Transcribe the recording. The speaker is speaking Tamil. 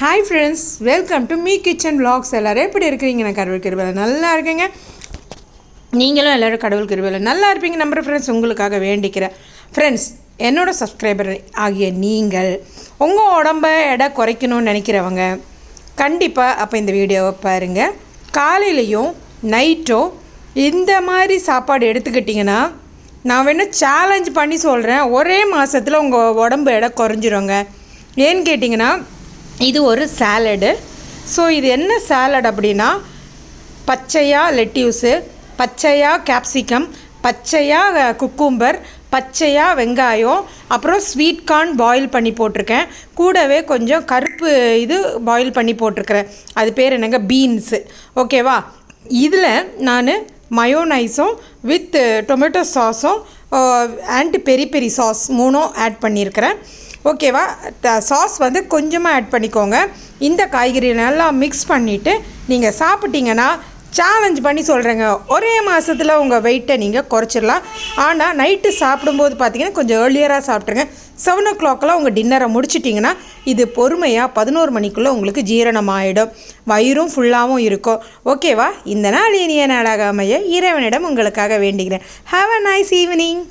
Hi friends, welcome to me kitchen vlogs. எல்லோரும் எப்படி இருக்கிறீங்க? நான் கடவுள் கிருபையில் நல்லா இருக்கேங்க. நீங்களும் எல்லோரும் கடவுள் கிருபையில் நல்லா இருப்பீங்க நம்புகிற ஃப்ரெண்ட்ஸ். உங்களுக்காக வேண்டிக்கிறேன் ஃப்ரெண்ட்ஸ். என்னோடய சப்ஸ்கிரைபர் ஆகிய நீங்கள் உங்கள் உடம்பை எடை குறைக்கணும்னு நினைக்கிறவங்க கண்டிப்பாக அப்போ இந்த வீடியோவை பாருங்கள். காலையிலையும் நைட்டோ இந்த மாதிரி சாப்பாடு எடுத்துக்கிட்டிங்கன்னா, நான் வேணும் சேலஞ்ச் பண்ணி சொல்கிறேன், ஒரே மாதத்தில் உங்கள் உடம்பு எடை குறைஞ்சிருங்க. ஏன்னு கேட்டிங்கன்னா, இது ஒரு சாலடு. ஸோ இது என்ன சாலட் அப்படின்னா, பச்சையாக லெட்யூஸு, பச்சையாக கேப்சிகம், பச்சையாக குக்கும்பர், பச்சையாக வெங்காயம், அப்புறம் ஸ்வீட் கார்ன் பாயில் பண்ணி போட்டிருக்கேன். கூடவே கொஞ்சம் கருப்பு இது பாயில் பண்ணி போட்டிருக்கிறேன். அது பேர் என்னங்க, பீன்ஸு. ஓகேவா? இதில் நான் மயோனைஸும் வித் டொமேட்டோ சாஸும் and peri peri sauce 3 add பண்ணியிருக்கிறேன். ஓகேவா? சாஸ் வந்து கொஞ்சமாக ஆட் பண்ணிக்கோங்க. இந்த காய்கறி நல்லா மிக்ஸ் பண்ணிவிட்டு நீங்கள் சாப்பிட்டீங்கன்னா, சேலஞ்ச் பண்ணி சொல்கிறேங்க, ஒரே மாதத்தில் உங்கள் வெயிட்டை நீங்கள் குறைச்சிடலாம். ஆனால் நைட்டு சாப்பிடும்போது பார்த்தீங்கன்னா கொஞ்சம் ஏர்லியராக சாப்பிட்ருங்க. 7 o'clock உங்கள் டின்னரை முடிச்சிட்டிங்கன்னா, இது பொறுமையாக 11 மணிக்குள்ளே உங்களுக்கு ஜீரணம் ஆகிடும். வயிறும் ஃபுல்லாகவும் இருக்கும். ஓகேவா? இந்த நாள் இனிய நாளாக அமைய இறைவனிடம் உங்களுக்காக வேண்டிக்கிறேன். Have a nice evening.